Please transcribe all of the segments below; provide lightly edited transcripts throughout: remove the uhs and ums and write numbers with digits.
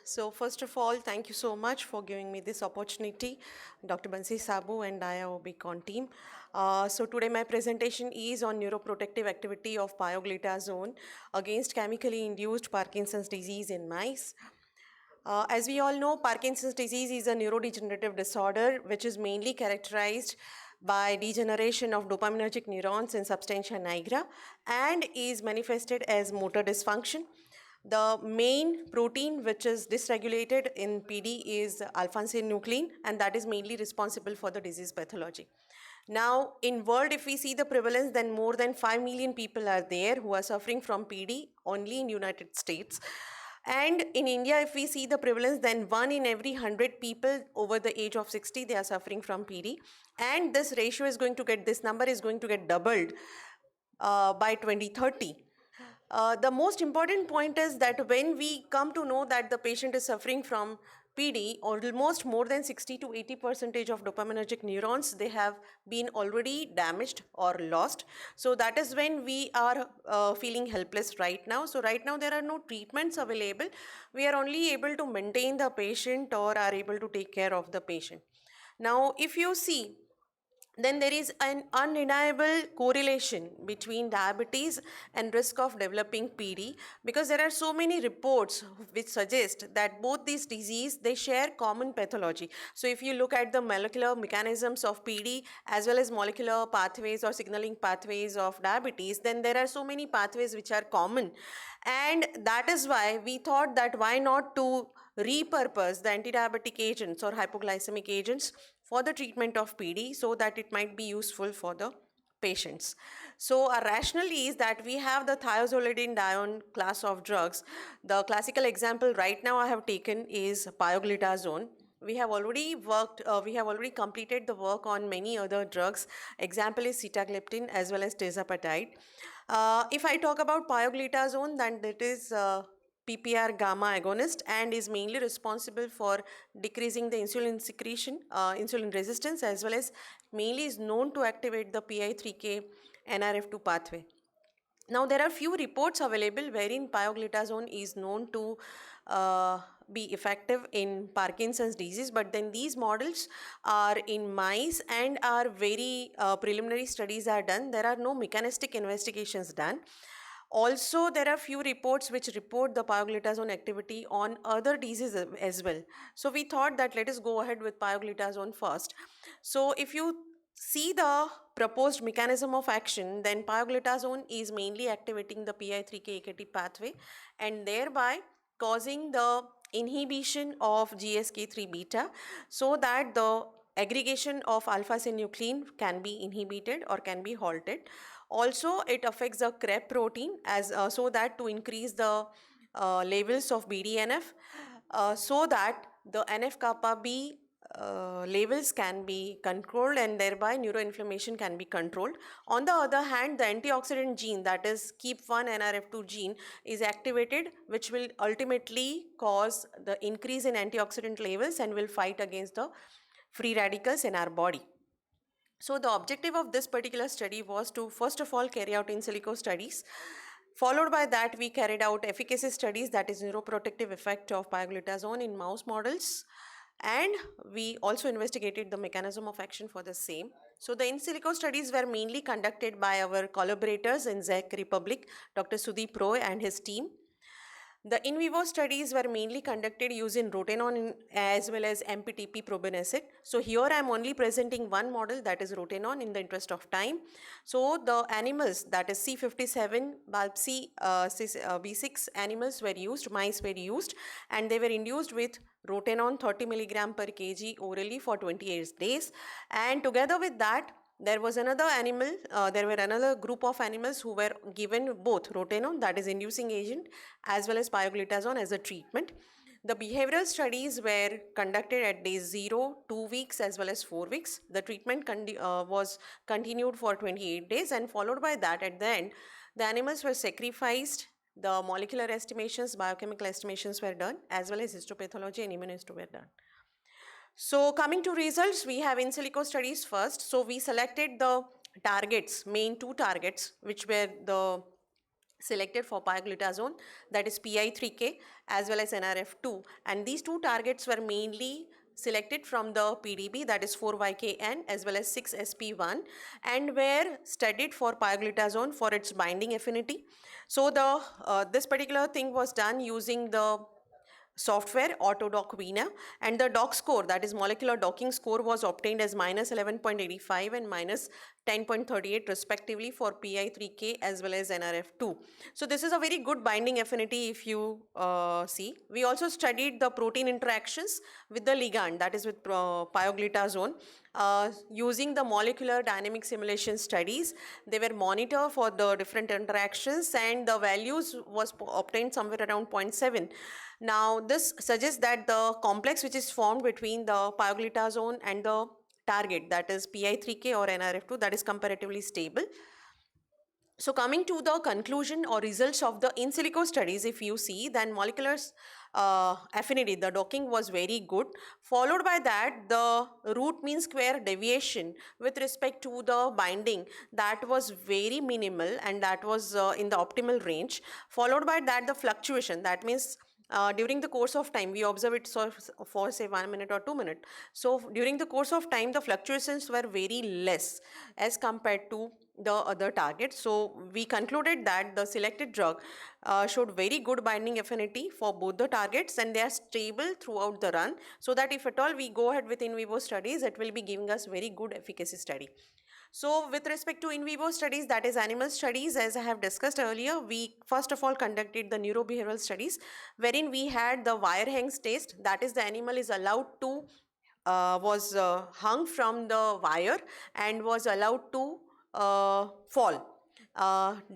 So first of all, thank you so much for giving me this opportunity, Dr. Bansi Sabu and IOBCon team. So today my presentation is on neuroprotective activity of pioglitazone against chemically induced Parkinson's disease in mice. As we all know, Parkinson's disease is a neurodegenerative disorder which is mainly characterized by degeneration of dopaminergic neurons in substantia nigra and is manifested as motor dysfunction. The main protein which is dysregulated in PD is alpha-synuclein, and that is mainly responsible for the disease pathology. Now, in world, if we see the prevalence, then more than 5 million people are there who are suffering from PD only in United States. And in India, if we see the prevalence, then 1 in every 100 people over the age of 60, they are suffering from PD. And this ratio is going to get, this number is going to get doubled by 2030. The most important point is that when we come to know that the patient is suffering from PD, almost more than 60 to 80 percentage of dopaminergic neurons, they have been already damaged or lost. So that is when we are feeling helpless right now. So right now there are no treatments available. We are only able to maintain the patient or are able to take care of the patient. Now, if you see, then there is an undeniable correlation between diabetes and risk of developing PD, because there are so many reports which suggest that both these diseases, they share common pathology. So if you look at the molecular mechanisms of PD as well as molecular pathways or signaling pathways of diabetes, then there are so many pathways which are common, and that is why we thought that why not to repurpose the anti-diabetic agents or hypoglycemic agents for the treatment of PD so that it might be useful for the patients. So our rationale is that we have the thiazolidine class of drugs. The classical example right now I have taken is pioglitazone. We have already completed the work on many other drugs. Example is sitagliptin as well as tirzepatide. If I talk about pioglitazone, then it is PPR gamma agonist and is mainly responsible for decreasing the insulin secretion, insulin resistance, as well as mainly is known to activate the PI3K NRF2 pathway. Now, there are few reports available wherein pioglitazone is known to be effective in Parkinson's disease, but then these models are in mice and are very preliminary studies are done. There are no mechanistic investigations done. Also, there are few reports which report the pioglitazone activity on other diseases as well. So we thought that let us go ahead with pioglitazone first. So if you see the proposed mechanism of action, then pioglitazone is mainly activating the PI3K-AKT pathway and thereby causing the inhibition of GSK3 beta so that the aggregation of alpha-synuclein can be inhibited or can be halted. Also, it affects the CREB protein as so that to increase the levels of BDNF so that the NF-kappa B levels can be controlled and thereby neuroinflammation can be controlled. On the other hand, the antioxidant gene, that is KEAP1 NRF2 gene, is activated, which will ultimately cause the increase in antioxidant levels and will fight against the free radicals in our body. So the objective of this particular study was to first of all carry out in silico studies. Followed by that, we carried out efficacy studies, that is neuroprotective effect of pioglitazone in mouse models. And we also investigated the mechanism of action for the same. So the in silico studies were mainly conducted by our collaborators in Czech Republic, Dr. Sudeep Roy and his team. The in vivo studies were mainly conducted using rotenone as well as MPTP probenecid. So here I am only presenting one model, that is rotenone, in the interest of time. So the animals, that is C57 BALP-C B6 animals were used, mice were used, and they were induced with rotenone 30 milligram per kg orally for 28 days. And together with that, there was there were another group of animals who were given both rotenone, that is inducing agent, as well as pioglitazone as a treatment. The behavioral studies were conducted at day 0, 2 weeks as well as 4 weeks. The treatment was continued for 28 days, and followed by that at the end, the animals were sacrificed. The molecular estimations, biochemical estimations were done, as well as histopathology and immunohisto were done. So coming to results, we have in silico studies first. So we selected the targets, main two targets, which were the selected for pioglitazone, that is PI3K as well as NRF2, and these two targets were mainly selected from the PDB, that is 4YKN as well as 6SP1, and were studied for pioglitazone for its binding affinity. So this particular thing was done using the software Autodock Vina, and the dock score, that is molecular docking score, was obtained as minus 11.85 and minus 10.38 respectively for PI3K as well as NRF2. So this is a very good binding affinity if you see. We also studied the protein interactions with the ligand, that is with pioglitazone, using the molecular dynamic simulation studies. They were monitored for the different interactions, and the values was obtained somewhere around 0.7. Now this suggests that the complex which is formed between the pioglitazone and the target, that is PI3K or NRF2, that is comparatively stable. So coming to the conclusion or results of the in silico studies, if you see, then molecular affinity, the docking was very good. Followed by that, the root mean square deviation with respect to the binding, that was very minimal, and that was in the optimal range. Followed by that, the fluctuation, that means during the course of time, we observe it for say 1 minute or 2 minutes. So during the course of time, the fluctuations were very less as compared to the other targets. So we concluded that the selected drug showed very good binding affinity for both the targets, and they are stable throughout the run, so that if at all we go ahead with in vivo studies, it will be giving us very good efficacy study. So with respect to in vivo studies, that is animal studies, as I have discussed earlier, we first of all conducted the neurobehavioral studies, wherein we had the wire hangs test, that is the animal is allowed to was hung from the wire and was allowed to fall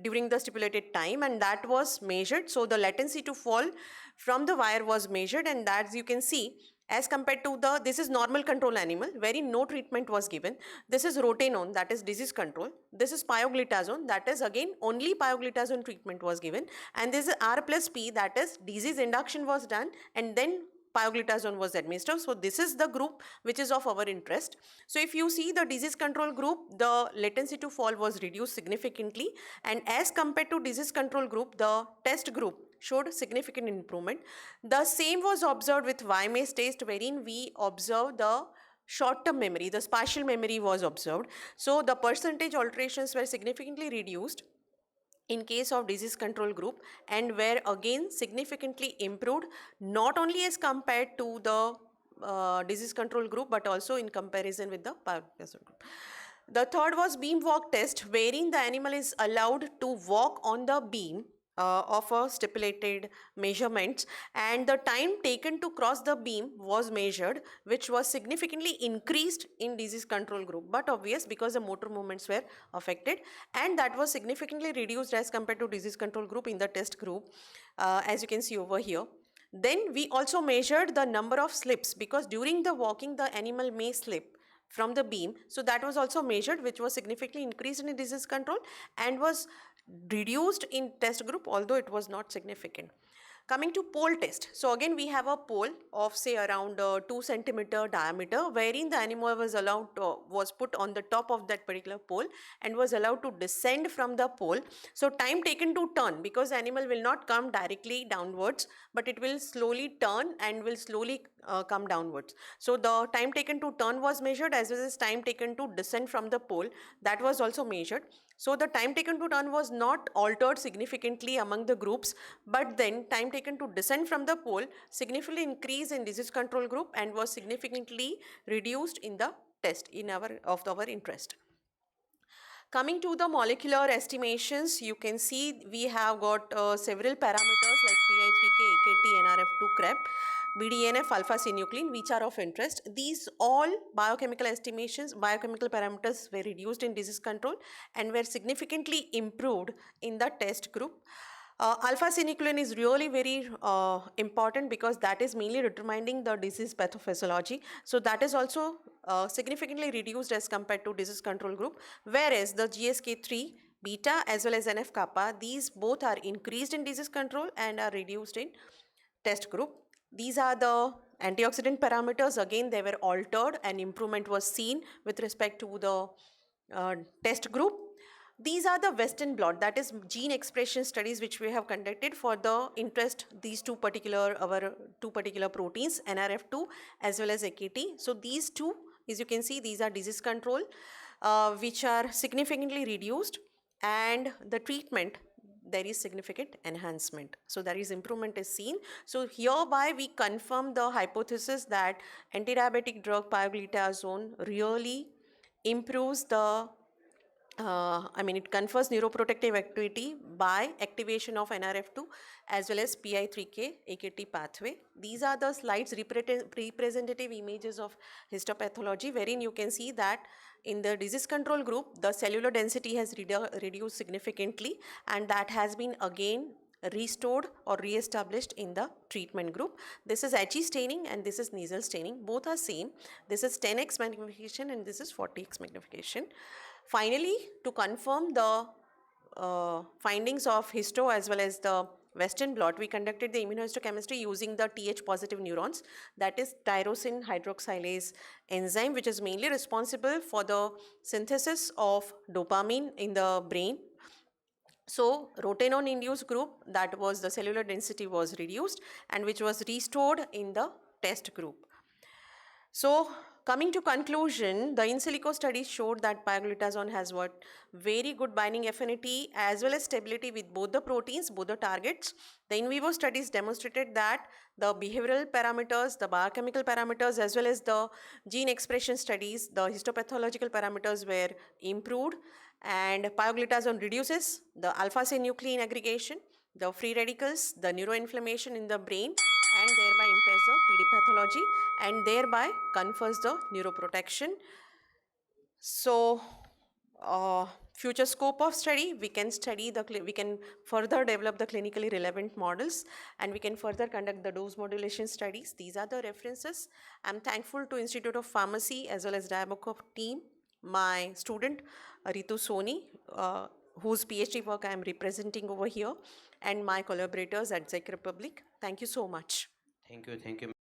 during the stipulated time, and that was measured. So the latency to fall from the wire was measured, and as you can see, as compared to this is normal control animal wherein no treatment was given. This is rotenone, that is disease control. This is pioglitazone, that is again only pioglitazone treatment was given, and this is R plus P, that is disease induction was done and then pioglitazone was administered. So this is the group which is of our interest. So if you see the disease control group, the latency to fall was reduced significantly, and as compared to disease control group, the test group showed significant improvement. The same was observed with Y-maze test, wherein we observed the short-term memory, the spatial memory was observed. So the percentage alterations were significantly reduced in case of disease control group, and were again significantly improved, not only as compared to the disease control group, but also in comparison with the pioglitazone group. The third was beam walk test, wherein the animal is allowed to walk on the beam of a stipulated measurements, and the time taken to cross the beam was measured, which was significantly increased in disease control group, but obvious because the motor movements were affected, and that was significantly reduced as compared to disease control group in the test group, as you can see over here. Then we also measured the number of slips, because during the walking the animal may slip from the beam, so that was also measured, which was significantly increased in disease control and was reduced in test group, although it was not significant. Coming to pole test. So again we have a pole of say around 2 centimeter diameter, wherein the animal was allowed was put on the top of that particular pole and was allowed to descend from the pole. So time taken to turn, because the animal will not come directly downwards, but it will slowly turn and will slowly come downwards. So the time taken to turn was measured, as well as time taken to descend from the pole, that was also measured. So the time taken to turn was not altered significantly among the groups, but then time taken to descend from the pole significantly increased in disease control group and was significantly reduced in the test in our interest. Coming to the molecular estimations, you can see we have got several parameters like PI3K, AKT, NRF2, CREP, BDNF, alpha-synuclein, which are of interest. These all biochemical estimations, biochemical parameters were reduced in disease control and were significantly improved in the test group. Alpha-synuclein is really very important, because that is mainly determining the disease pathophysiology. So that is also significantly reduced as compared to disease control group, whereas the GSK3 beta as well as NF kappa, these both are increased in disease control and are reduced in test group. These are the antioxidant parameters. Again, they were altered and improvement was seen with respect to the test group. These are the Western blot, that is gene expression studies which we have conducted for the interest these two particular proteins, NRF2 as well as AKT. So these two, as you can see, these are disease control which are significantly reduced, and the treatment, there is significant enhancement. So there is improvement is seen. So hereby we confirm the hypothesis that antidiabetic drug pioglitazone really improves the it confers neuroprotective activity by activation of NRF2 as well as PI3K AKT pathway. These are the slides representative images of histopathology, wherein you can see that in the disease control group, the cellular density has reduced significantly, and that has been again restored or re-established in the treatment group. This is HE staining and this is nasal staining. Both are same. This is 10x magnification and this is 40x magnification. Finally, to confirm the findings of histo as well as the Western blot, we conducted the immunohistochemistry using the Th positive neurons, that is tyrosine hydroxylase enzyme, which is mainly responsible for the synthesis of dopamine in the brain. So rotenone induced group, that was the cellular density was reduced and which was restored in the test group. So coming to conclusion, the in silico studies showed that pioglitazone has what very good binding affinity as well as stability with both the proteins, both the targets. The in vivo studies demonstrated that the behavioral parameters, the biochemical parameters as well as the gene expression studies, the histopathological parameters were improved, and pioglitazone reduces the alpha-synuclein aggregation, the free radicals, the neuroinflammation in the brain, and thereby impairs the PD pathology and thereby confers the neuroprotection. So, future scope of study, we can further develop the clinically relevant models, and we can further conduct the dose modulation studies. These are the references. I'm thankful to Institute of Pharmacy as well as Diaboco team, my student Ritu Soni, whose PhD work I am representing over here, and my collaborators at Czech Republic. Thank you so much. Thank you.